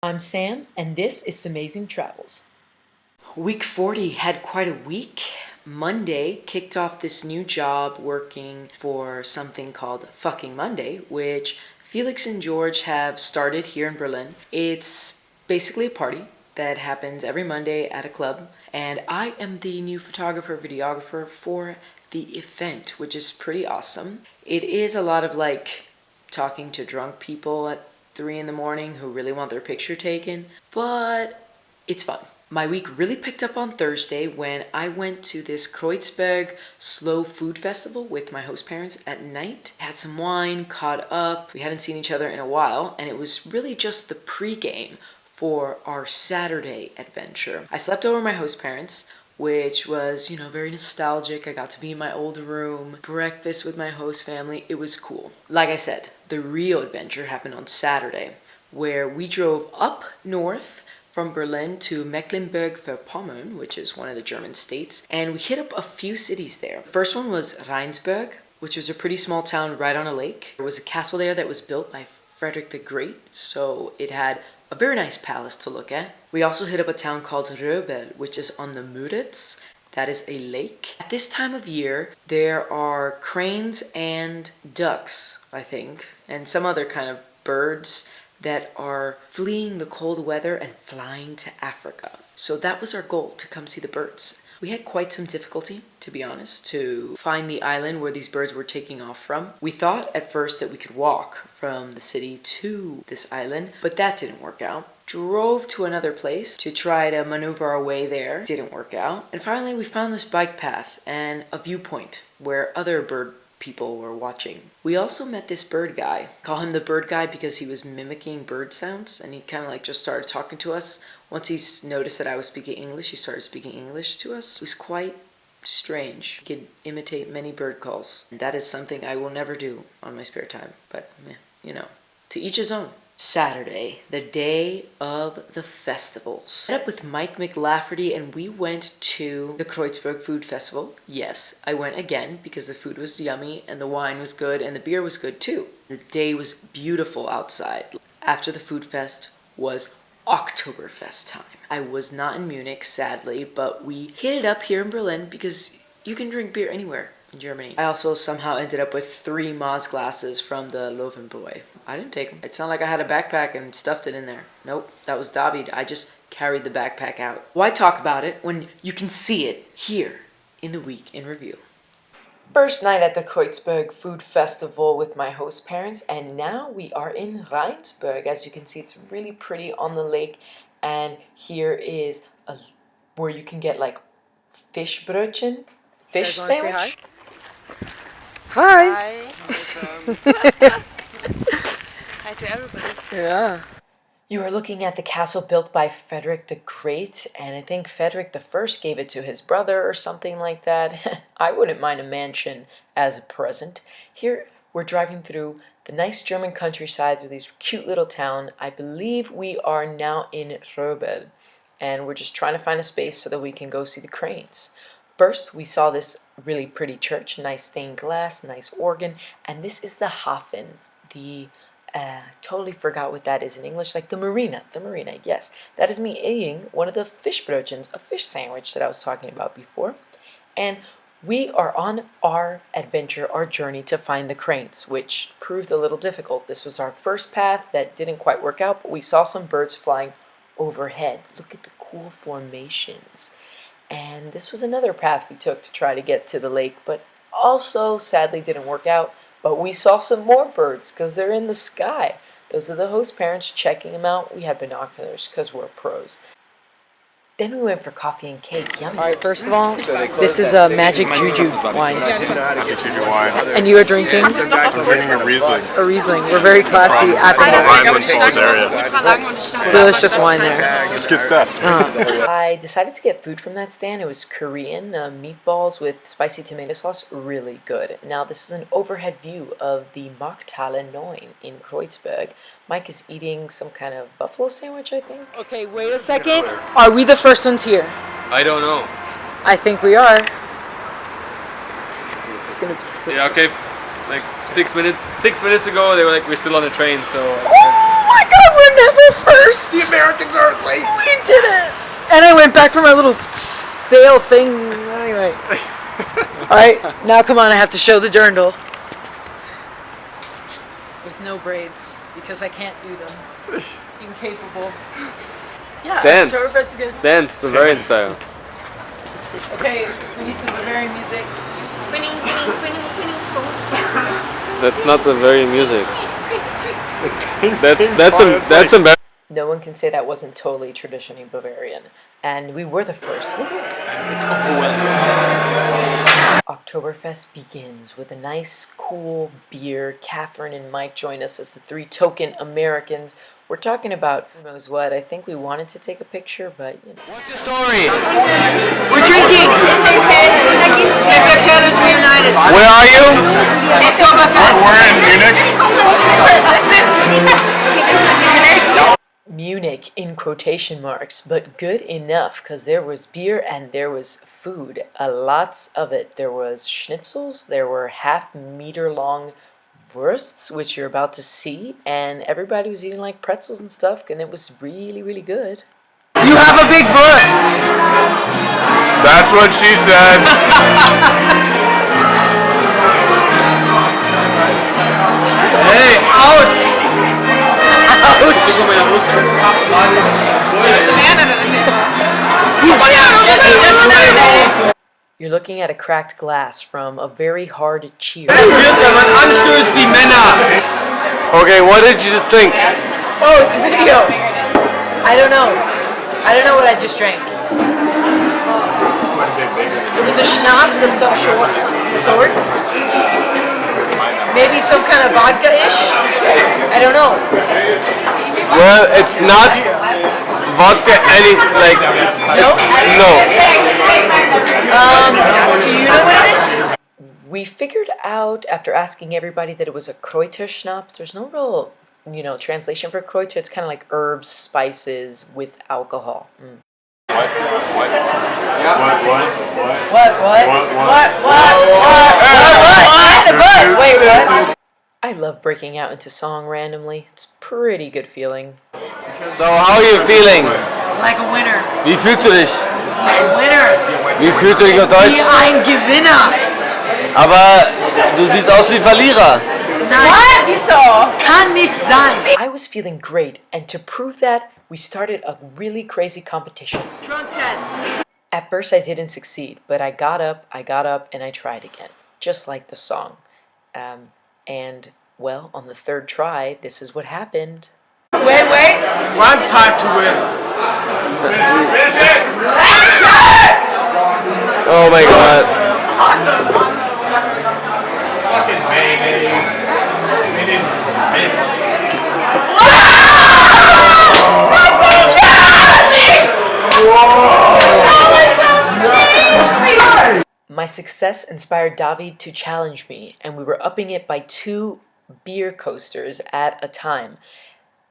I'm Sam, and this is SamazingTravels. Week 40 had quite a week. Monday kicked off this new job working for something called Fucking Monday, which Felix and George have started here in Berlin. It's basically a party that happens every Monday at a club, and I am the new photographer, videographer for the event, which is pretty awesome. It is a lot of talking to drunk people at 3 in the morning who really want their picture taken, but it's fun. My week really picked up on Thursday when I went to this Kreuzberg slow food festival with my host parents at night. Had some wine, caught up. We hadn't seen each other in a while, and it was really just the pregame for our Saturday adventure. I slept over my host parents, which was, very nostalgic. I got to be in my old room, breakfast with my host family. It was cool. Like I said, the real adventure happened on Saturday, where we drove up north from Berlin to Mecklenburg-Vorpommern, which is one of the German states, and we hit up a few cities there. The first one was Rheinsberg, which was a pretty small town right on a lake. There was a castle there that was built by Frederick the Great, so it had a very nice palace to look at. We also hit up a town called Röbel, which is on the Müritz. That is a lake. At this time of year, there are cranes and ducks, I think, and some other kind of birds that are fleeing the cold weather and flying to Africa. So that was our goal, to come see the birds. We had quite some difficulty, to be honest, to find the island where these birds were taking off from. We thought at first that we could walk from the city to this island, but that didn't work out. Drove to another place to try to maneuver our way there. Didn't work out. And finally we found this bike path and a viewpoint where other bird people were watching. We also met this bird guy. Call him the bird guy because he was mimicking bird sounds, and he kind of just started talking to us. Once he noticed that I was speaking English, he started speaking English to us. It was quite strange. He could imitate many bird calls. And that is something I will never do on my spare time. But, to each his own. Saturday, the day of the festivals. I met up with Mike McLafferty and we went to the Kreuzberg Food Festival. Yes, I went again because the food was yummy and the wine was good and the beer was good too. The day was beautiful outside. After the food fest was Oktoberfest time. I was not in Munich, sadly, but we hit it up here in Berlin because you can drink beer anywhere in Germany. I also somehow ended up with 3 Maß glasses from the Löwenbräu. I didn't take them. It's not like I had a backpack and stuffed it in there. Nope, that was David. I just carried the backpack out. Why talk about it when you can see it here in the week in review? First night at the Kreuzberg Food Festival with my host parents, and now we are in Rheinsberg. As you can see, it's really pretty on the lake, and here is where you can get Fischbrötchen, fish sandwich. Hi. Hi. Hi to everybody. Yeah. You are looking at the castle built by Frederick the Great, and I think Frederick the First gave it to his brother or something like that. I wouldn't mind a mansion as a present. Here we're driving through the nice German countryside through this cute little town. I believe we are now in Röbel, and we're just trying to find a space so that we can go see the cranes. First, we saw this really pretty church, nice stained glass, nice organ, and this is the Hafen, totally forgot what that is in English, the marina, yes. That is me eating one of the Fischbrötchens, a fish sandwich that I was talking about before. And we are on our adventure, our journey to find the cranes, which proved a little difficult. This was our first path that didn't quite work out, but we saw some birds flying overhead. Look at the cool formations. And this was another path we took to try to get to the lake, but also sadly didn't work out. But we saw some more birds because they're in the sky. Those are the host parents checking them out. We had binoculars because we're pros. Then we went for coffee and cake. Yummy. All right, first of all, this is a magic juju wine. Magic juju wine. And you are drinking? I'm drinking a Riesling. A Riesling. We're very classy at the moment. Delicious wine there. It's good stuff. I decided to get food from that stand. It was Korean meatballs with spicy tomato sauce. Really good. Now this is an overhead view of the Markthalle 9 in Kreuzberg. Mike is eating some kind of buffalo sandwich, I think. Okay, wait a second. Are we the first ones here? I don't know. I think we are. It's gonna be like 6 minutes ago they were like, we're still on the train, so oh my god, we're were never first. The Americans are late. We did it. And I went back for my little sail thing. Anyway. All right, now come on. I have to show the dirndl with no braids because I can't do them. Incapable. Yeah. Dance. Oktoberfest is good. Dance, Bavarian style. Okay, we need some Bavarian music. That's not Bavarian music. That's embarrassing. No one can say that wasn't totally traditionally Bavarian. And we were the first. It's overwhelming. Oktoberfest begins with a nice, cool beer. Catherine and Mike join us as the three token Americans. We're talking about who knows what. I think we wanted to take a picture, but you know. What's your story? We're drinking! Reunited. Where are you? We're in Munich. Munich in quotation marks, but good enough because there was beer and there was food. Lots of it. There was schnitzels, there were half-meter long wursts, which you're about to see, and everybody was eating like pretzels and stuff, and it was really, really good. You have a big wurst! That's what she said. Hey, ouch! Ouch! There's a man under the table. You're looking at a cracked glass from a very hard cheer. Okay, what did you just drink? Oh, it's a video! I don't know. I don't know what I just drank. It was a schnapps of some sort. Maybe some kind of vodka-ish? I don't know. Well, it's not vodka like... No? No. Do you know what it is? We figured out after asking everybody that it was a Kräuter schnapps. There's no real, translation for Kräuter. It's kind of like herbs, spices with alcohol. What? Wait, what? I love breaking out into song randomly. It's a pretty good feeling. So, how are you feeling? Like a winner. Wie fühlst du dich? Like a winner. Wie fühlst du dich auf Deutsch? Wie ein Gewinner. Aber du siehst aus wie Verlierer. What? Wieso? Kann nicht sein. I was feeling great, and to prove that, we started a really crazy competition. Drunk test. At first I didn't succeed, but I got up, and I tried again. Just like the song. And, well, on the third try, this is what happened. Wait. One time to win. Finish it! Oh my god. Fucking mayonnaise. My success inspired David to challenge me, and we were upping it by 2 beer coasters at a time.